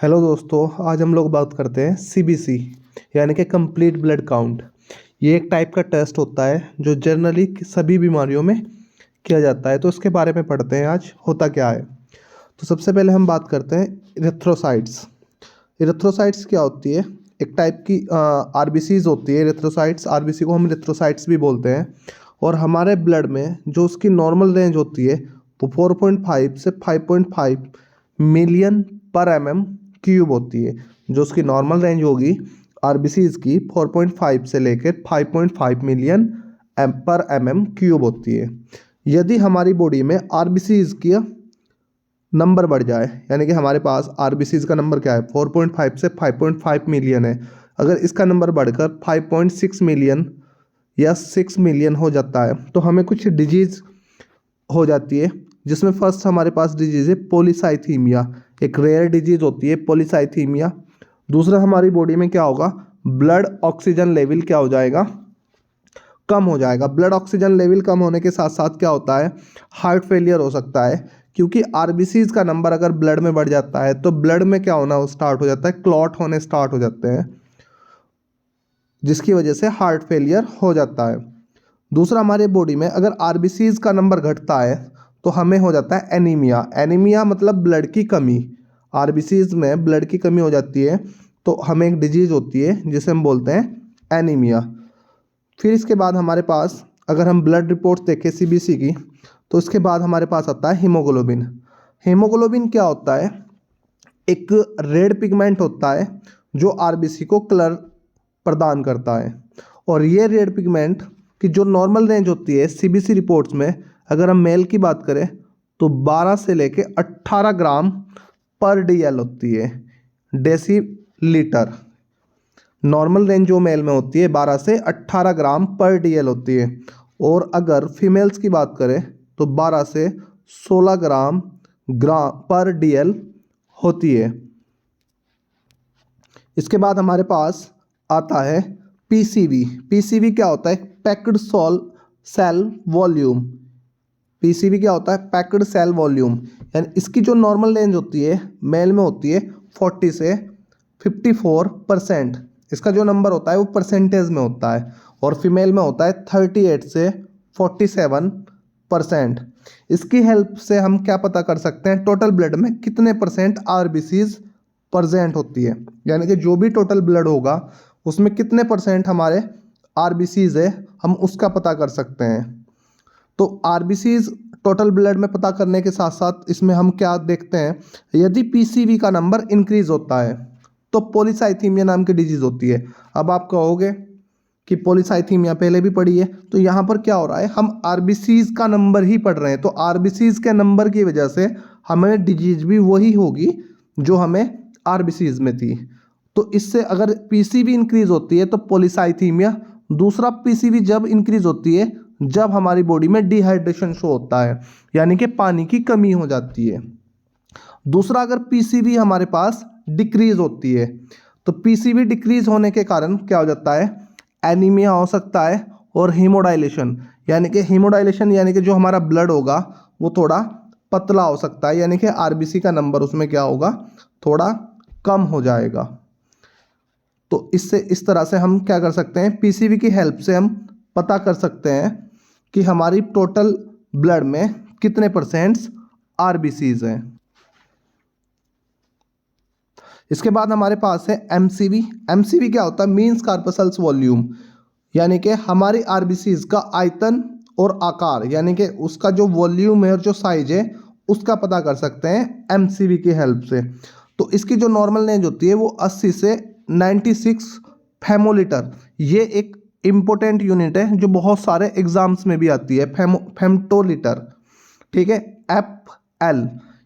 Hello दोस्तों, आज हम लोग बात करते हैं सीबीसी यानी कि कंप्लीट ब्लड काउंट। ये एक टाइप का टेस्ट होता है जो जनरली सभी बीमारियों में किया जाता है। तो इसके बारे में पढ़ते हैं आज होता क्या है। तो सबसे पहले हम बात करते हैं इरिथ्रोसाइट्स। इरिथ्रोसाइट्स क्या होती है? एक टाइप की आरबीसीज होती है इरिथ्रोसाइट्स। आरबीसी को हम इरिथ्रोसाइट्स भी बोलते हैं। और हमारे ब्लड में जो उसकी नॉर्मल रेंज होती है वो 4.5 से 5.5 मिलियन पर क्यूब होती है। जो उसकी नॉर्मल रेंज होगी आरबीसीज की 4.5 से लेकर 5.5 मिलियन पर क्यूब होती है। यदि हमारी बॉडी में आरबीसीज की नंबर बढ़ जाए, यानी कि हमारे पास आरबीसीज का नंबर क्या है 4.5 से 5.5 मिलियन है, अगर इसका नंबर बढ़कर 5.6 मिलियन या 6 मिलियन हो जाता है तो हमें कुछ डिजीज हो जाती है। जिसमें फर्स्ट हमारे पास डिजीज है पॉलीसाइथीमिया। एक रेयर डिजीज होती है पॉलीसाइथीमिया। दूसरा हमारी बॉडी में क्या होगा, ब्लड ऑक्सीजन लेवल क्या हो जाएगा, कम हो जाएगा। ब्लड ऑक्सीजन लेवल कम होने के साथ साथ क्या होता है, हार्ट फेलियर हो सकता है। क्योंकि आरबीसीज का नंबर अगर ब्लड में बढ़ जाता है तो ब्लड में क्या होना स्टार्ट हो जाता है, क्लॉट होने स्टार्ट हो जाते हैं, जिसकी वजह से हार्ट फेलियर हो जाता है। दूसरा, हमारे बॉडी में अगर आरबीसीज का नंबर घटता है तो हमें हो जाता है एनीमिया। एनीमिया मतलब ब्लड की कमी। आरबीसीज में ब्लड की कमी हो जाती है तो हमें एक डिजीज होती है जिसे हम बोलते हैं एनीमिया। फिर इसके बाद हमारे पास अगर हम ब्लड रिपोर्ट देखें सीबीसी की, तो इसके बाद हमारे पास आता है हीमोग्लोबिन। हीमोग्लोबिन क्या होता है, एक रेड पिगमेंट होता है जो आरबीसी को कलर प्रदान करता है। और ये रेड पिगमेंट की जो नॉर्मल रेंज होती है सीबीसी रिपोर्ट्स में, अगर हम मेल की बात करें तो 12 से लेके 18 ग्राम पर डीएल होती है, डेसीलीटर। नॉर्मल रेंज जो मेल में होती है 12 से 18 ग्राम पर डीएल होती है। और अगर फीमेल्स की बात करें तो 12 से 16 ग्राम पर डीएल होती है। इसके बाद हमारे पास आता है पीसीवी। पीसीवी क्या होता है, पैक्ड सेल वॉल्यूम। पीसीवी क्या होता है, पैक्ड सेल वॉल्यूम। यानी इसकी जो नॉर्मल रेंज होती है मेल में होती है 40 से 54%। इसका जो नंबर होता है वो परसेंटेज में होता है। और फीमेल में होता है 38 से 47%। इसकी हेल्प से हम क्या पता कर सकते हैं, टोटल ब्लड में कितने परसेंट आरबीसीज प्रेजेंट होती है। यानी कि जो भी टोटल ब्लड होगा उसमें कितने परसेंट हमारे आरबीसीज है, हम उसका पता कर सकते हैं। तो आरबीसीज टोटल ब्लड में पता करने के साथ साथ इसमें हम क्या देखते हैं, यदि पीसीवी का नंबर इंक्रीज होता है तो पॉलीसाइथीमिया नाम की डिजीज होती है। अब आप कहोगे कि पॉलीसाइथीमिया पहले भी पढ़ी है, तो यहाँ पर क्या हो रहा है, हम आरबीसीज का नंबर ही पढ़ रहे हैं। तो आरबीसीज के नंबर की वजह से हमें डिजीज भी वही होगी जो हमें आरबीसीज में थी। तो इससे अगर पीसीवी इंक्रीज होती है तो पॉलीसाइथीमिया। दूसरा, पीसीवी जब इंक्रीज होती है जब हमारी बॉडी में डिहाइड्रेशन शो होता है, यानी कि पानी की कमी हो जाती है। दूसरा, अगर पीसीवी हमारे पास डिक्रीज होती है तो पीसीवी डिक्रीज होने के कारण क्या हो जाता है, एनीमिया हो सकता है। और हीमोडाइलेशन यानी कि जो हमारा ब्लड होगा वो थोड़ा पतला हो सकता है, यानी कि आरबीसी का नंबर उसमें क्या होगा, थोड़ा कम हो जाएगा। तो इससे इस तरह से हम क्या कर सकते हैं, पीसीवी की हेल्प से हम पता कर सकते हैं कि हमारी टोटल ब्लड में कितने परसेंट्स आरबीसीज हैं। इसके बाद हमारे पास है एमसीवी। एमसीवी क्या होता है, मीन्स कार्पसल्स वॉल्यूम। यानी कि हमारी आरबीसीज का आयतन और आकार, यानी कि उसका जो वॉल्यूम है और जो साइज है उसका पता कर सकते हैं एमसीवी की हेल्प से। तो इसकी जो नॉर्मल रेंज होती है वो 80 से 96 फेमोलीटर। ये एक इम्पोर्टेंट यूनिट है जो बहुत सारे एग्जाम्स में भी आती है, फेमटोलीटर। ठीक है, एफ एल,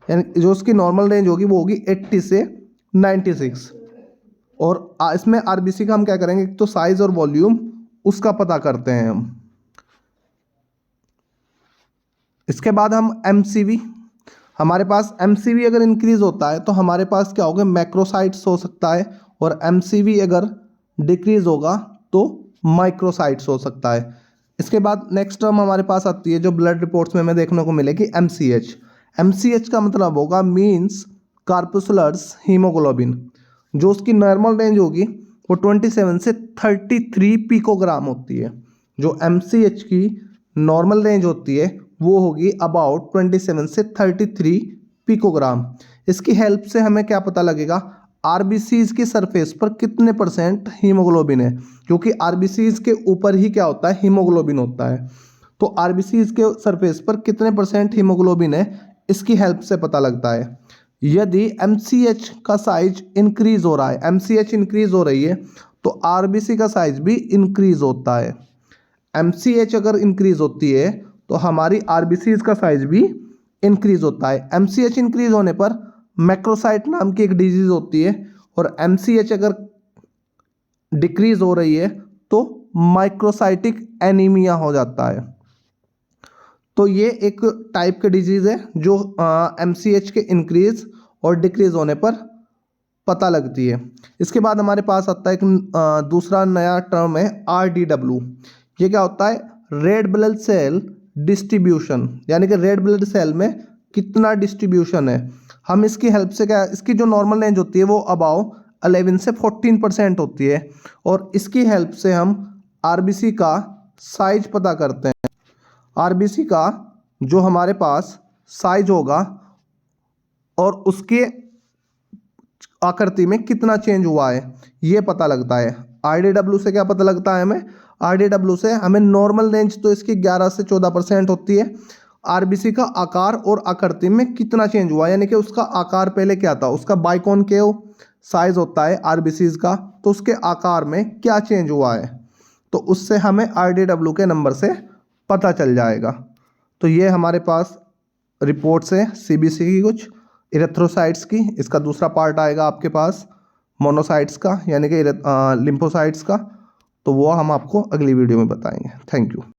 यानी जो उसकी नॉर्मल रेंज होगी वो होगी 80 से 96। और इसमें आरबीसी का हम क्या करेंगे, तो साइज और वॉल्यूम उसका पता करते हैं हम। इसके बाद हम एमसीवी, हमारे पास एमसीवी अगर इंक्रीज होता है तो हमारे पास क्या होगा, मैक्रोसाइट्स हो सकता है। और एमसीवी अगर डिक्रीज होगा तो माइक्रोसाइट्स हो सकता है। इसके बाद नेक्स्ट टर्म हमारे पास आती है जो ब्लड रिपोर्ट्स में हमें देखने को मिलेगी, एमसीएच। एमसीएच का मतलब होगा मीन्स कार्पुसुलर्स हीमोग्लोबिन, जो उसकी नॉर्मल रेंज होगी वो 27 से 33 पिकोग्राम होती है। जो MCH की नॉर्मल रेंज होती है वो होगी अबाउट 27 से 33 पिकोग्राम। इसकी हेल्प से हमें क्या पता लगेगा, आरबीसीज की सरफेस पर कितने % हीमोग्लोबिन है, क्योंकि आरबीसीज के ऊपर ही क्या होता है, हीमोग्लोबिन होता है। तो आरबीसीज के सरफेस पर कितने % हीमोग्लोबिन है, इसकी हेल्प से पता लगता है। यदि MCH का साइज इंक्रीज हो रहा है, MCH इंक्रीज हो रही है, तो आरबीसी का साइज भी इंक्रीज होता है। MCH अगर इंक्रीज होती है तो हमारी आरबीसीज का साइज भी इंक्रीज होता है। MCH इंक्रीज होने पर मैक्रोसाइट नाम की एक डिजीज होती है, और MCH अगर डिक्रीज हो रही है तो माइक्रोसाइटिक एनीमिया हो जाता है। तो ये एक टाइप की डिजीज है जो MCH के इंक्रीज और डिक्रीज होने पर पता लगती है। इसके बाद हमारे पास आता है एक दूसरा नया टर्म है RDW। ये क्या होता है, रेड ब्लड सेल डिस्ट्रीब्यूशन, यानी कि रेड ब्लड सेल में कितना डिस्ट्रीब्यूशन है। हम इसकी हेल्प से क्या, इसकी जो नॉर्मल रेंज होती है वो अबाउ 11 से 14% होती है, और इसकी हेल्प से हम आरबीसी का साइज पता करते हैं। आरबीसी का जो हमारे पास साइज होगा और उसके आकृति में कितना चेंज हुआ है ये पता लगता है। RDW से क्या पता लगता है हमें, RDW से हमें नॉर्मल रेंज तो इसकी 11 से 14% होती है, आरबीसी का आकार और आकृति में कितना चेंज हुआ, यानी कि उसका आकार पहले क्या था, उसका बाइकॉनकेव साइज होता है आरबीसीज का, तो उसके आकार में क्या चेंज हुआ है, तो उससे हमें RDW के नंबर से पता चल जाएगा। तो ये हमारे पास रिपोर्ट्स है CBC की कुछ इरेथ्रोसाइट्स की। इसका दूसरा पार्ट आएगा आपके पास मोनोसाइट्स का, यानी कि लिम्फोसाइट्स का, तो वो हम आपको अगली वीडियो में बताएंगे। Thank you.